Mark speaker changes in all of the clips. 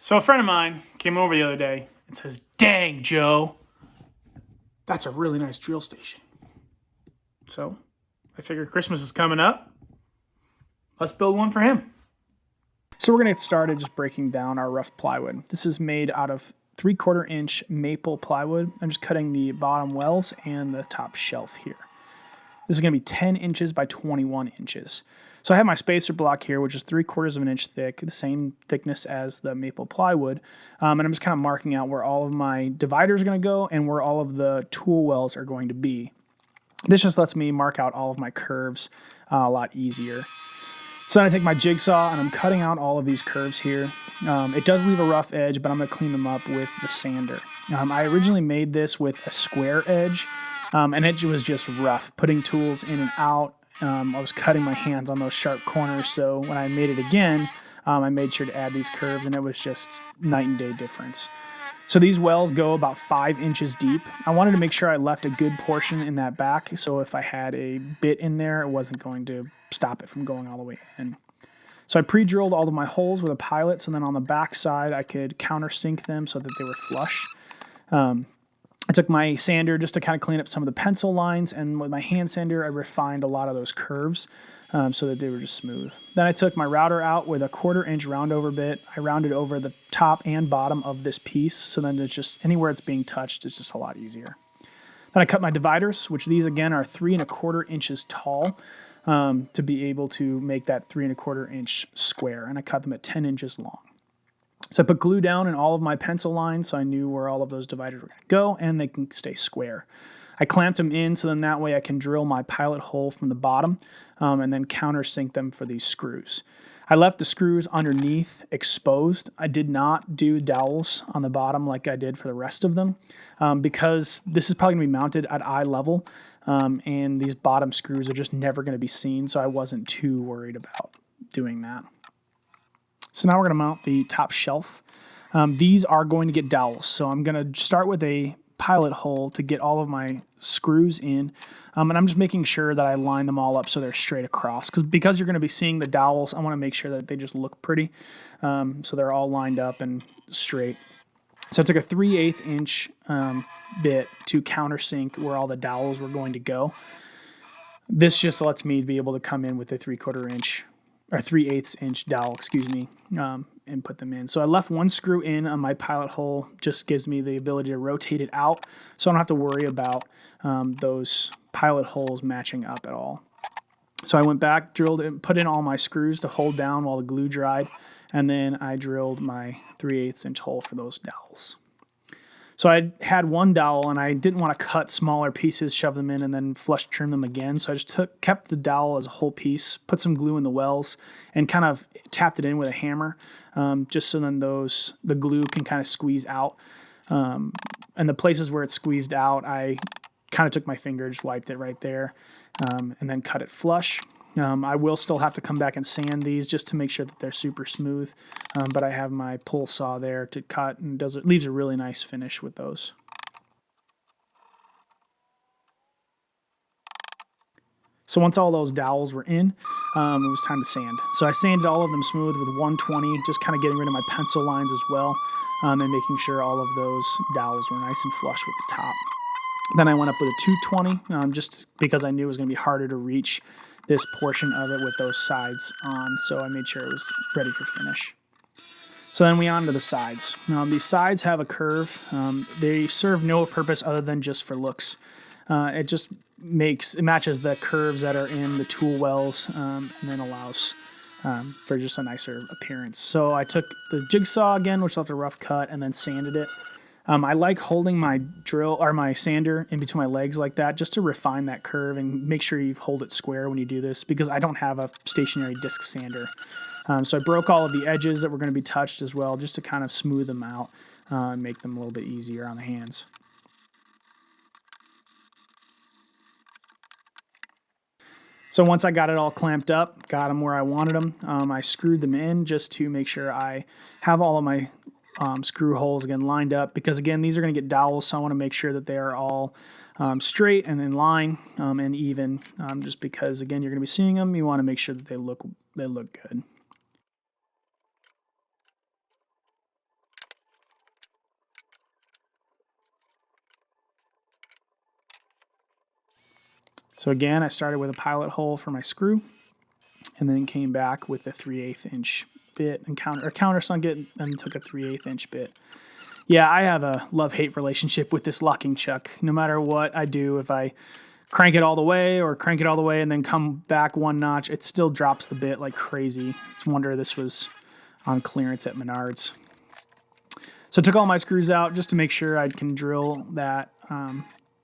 Speaker 1: So a friend of mine came over the other day and says, "Dang, Joe, that's a really nice drill station." So I figured Christmas is coming up. Let's build one for him. So we're going to get started just breaking down our rough plywood. This is made out of 3/4 inch maple plywood. I'm just cutting the bottom wells and the top shelf here. This is going to be 10 inches by 21 inches. So I have my spacer block here, which is 3/4 of an inch thick, the same thickness as the maple plywood. And I'm just kind of marking out where all of my dividers are going to go and where all of the tool wells are going to be. This just lets me mark out all of my curves a lot easier. So then I take my jigsaw and I'm cutting out all of these curves here. It does leave a rough edge, but I'm going to clean them up with the sander. I originally made this with a square edge, and it was just rough, putting tools in and out. I was cutting my hands on those sharp corners, so when I made it again, I made sure to add these curves, and it was just night and day difference. So these wells go about 5 inches deep. I wanted to make sure I left a good portion in that back, so if I had a bit in there, it wasn't going to stop it from going all the way in. So I pre-drilled all of my holes with a pilot, so then on the back side, I could countersink them so that they were flush. I took my sander just to kind of clean up some of the pencil lines, and with my hand sander, I refined a lot of those curves so that they were just smooth. Then I took my router out with a 1/4 inch roundover bit. I rounded over the top and bottom of this piece, so then it's just anywhere it's being touched, it's just a lot easier. Then I cut my dividers, which these again are 3¼ inches tall to be able to make that 3¼ inch square, and I cut them at 10 inches long. So I put glue down in all of my pencil lines so I knew where all of those dividers were going to go and they can stay square. I clamped them in so then that way I can drill my pilot hole from the bottom and then countersink them for these screws. I left the screws underneath exposed. I did not do dowels on the bottom like I did for the rest of them because this is probably going to be mounted at eye level and these bottom screws are just never going to be seen, so I wasn't too worried about doing that. So now we're going to mount the top shelf. These are going to get dowels. So I'm going to start with a pilot hole to get all of my screws in. And I'm just making sure that I line them all up so they're straight across. Because you're going to be seeing the dowels, I want to make sure that they just look pretty. So they're all lined up and straight. So I took a 3/8 inch bit to countersink where all the dowels were going to go. This just lets me be able to come in with a 3/4 inch or 3/8 inch dowel, and put them in. So I left one screw in on my pilot hole, just gives me the ability to rotate it out, so I don't have to worry about those pilot holes matching up at all. So I went back, drilled it, put in all my screws to hold down while the glue dried, and then I drilled my 3/8 inch hole for those dowels. So I had one dowel and I didn't want to cut smaller pieces, shove them in, and then flush trim them again. So I just kept the dowel as a whole piece, put some glue in the wells, and kind of tapped it in with a hammer, just so then the glue can kind of squeeze out. And the places where it's squeezed out, I kind of took my finger, just wiped it right there, and then cut it flush. I will still have to come back and sand these just to make sure that they're super smooth, but I have my pull saw there to cut and leaves a really nice finish with those. So once all those dowels were in, it was time to sand. So I sanded all of them smooth with 120, just kind of getting rid of my pencil lines as well, and making sure all of those dowels were nice and flush with the top. Then I went up with a 220, just because I knew it was going to be harder to reach this portion of it with those sides on, so I made sure it was ready for finish. So then we on to the sides. These sides have a curve. They serve no purpose other than just for looks. It just matches the curves that are in the tool wells and then allows for just a nicer appearance. So I took the jigsaw again, which left a rough cut, and then sanded it. I like holding my drill or my sander in between my legs like that just to refine that curve and make sure you hold it square when you do this because I don't have a stationary disc sander. So I broke all of the edges that were going to be touched as well just to kind of smooth them out and make them a little bit easier on the hands. So once I got it all clamped up, got them where I wanted them, I screwed them in just to make sure I have all of my screw holes again lined up because again these are going to get dowels, so I want to make sure that they are all straight and in line and even, just because again you're going to be seeing them, you want to make sure that they look good. So again, I started with a pilot hole for my screw, and then came back with a 3/8 inch bit and countersunk it, and took a 3/8 inch bit. Yeah, I have a love-hate relationship with this locking chuck. No matter what I do, if I crank it all the way or crank it all the way and then come back one notch, it still drops the bit like crazy. It's a wonder this was on clearance at Menards. So I took all my screws out just to make sure I can drill that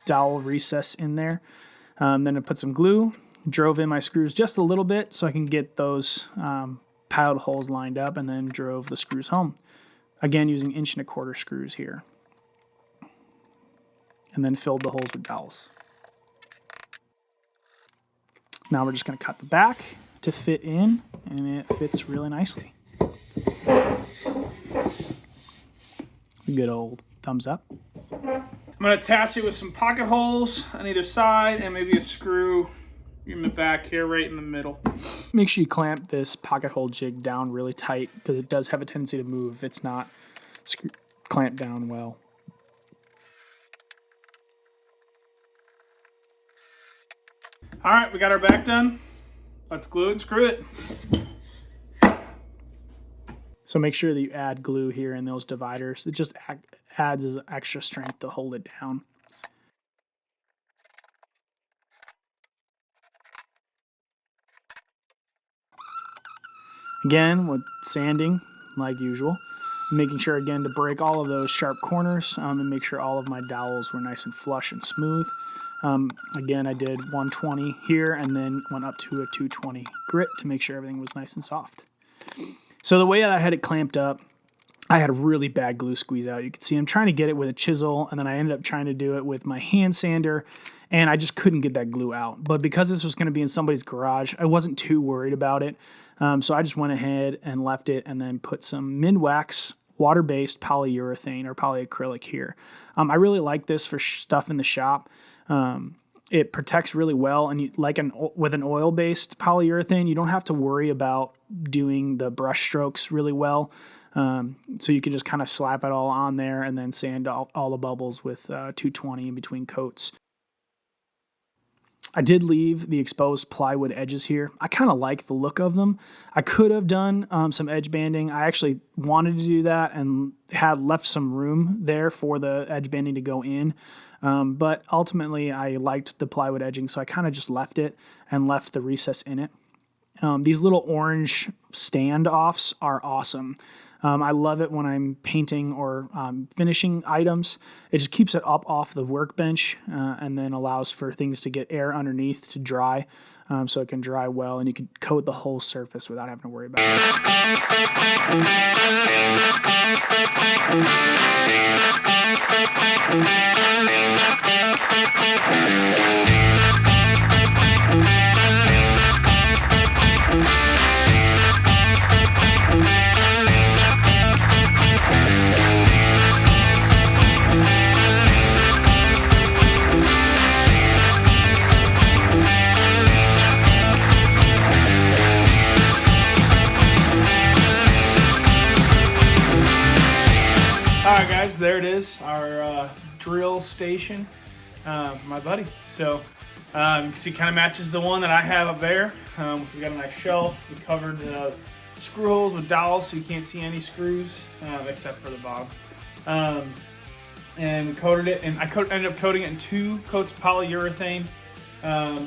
Speaker 1: dowel recess in there. Then I put some glue, drove in my screws just a little bit so I can get those pilot holes lined up, and then drove the screws home. Again, using 1¼ inch screws here. And then filled the holes with dowels. Now we're just going to cut the back to fit in, and it fits really nicely. Good old thumbs up. I'm going to attach it with some pocket holes on either side and maybe a screw in the back here, right in the middle. Make sure you clamp this pocket hole jig down really tight because it does have a tendency to move if it's not clamped down well. All right, we got our back done. Let's glue it and screw it. So make sure that you add glue here in those dividers. It just adds extra strength to hold it down. Again, with sanding, like usual, making sure again to break all of those sharp corners and make sure all of my dowels were nice and flush and smooth. Again, I did 120 here and then went up to a 220 grit to make sure everything was nice and soft. So the way I had it clamped up, I had a really bad glue squeeze out. You can see I'm trying to get it with a chisel, and then I ended up trying to do it with my hand sander, and I just couldn't get that glue out. But because this was going to be in somebody's garage, I wasn't too worried about it. So I just went ahead and left it and then put some Minwax water-based polyurethane or polyacrylic here. I really like this for stuff in the shop. It protects really well, and with an oil-based polyurethane, you don't have to worry about doing the brush strokes really well. So you can just kind of slap it all on there and then sand all the bubbles with 220 in between coats. I did leave the exposed plywood edges here. I kind of like the look of them. I could have done some edge banding. I actually wanted to do that and had left some room there for the edge banding to go in. But ultimately, I liked the plywood edging, so I kind of just left it and left the recess in it. These little orange standoffs are awesome. I love it when I'm painting or finishing items. It just keeps it up off the workbench and then allows for things to get air underneath to dry so it can dry well, and you can coat the whole surface without having to worry about it. Alright guys, there it is, our drill station for my buddy. So you can see it kind of matches the one that I have up there. We got a nice shelf. We covered the screw holes with dowels so you can't see any screws except for the bottom. And we coated it, and I ended up coating it in 2 coats of polyurethane,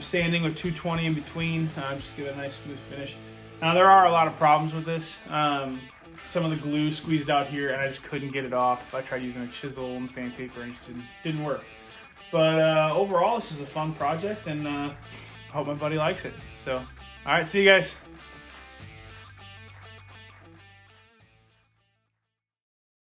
Speaker 1: sanding with 220 in between, just to give it a nice smooth finish. Now there are a lot of problems with this. Some of the glue squeezed out here and I just couldn't get it off. I tried using a chisel and sandpaper and it just didn't work. But overall, this is a fun project, and I hope my buddy likes it. So, all right, see you guys.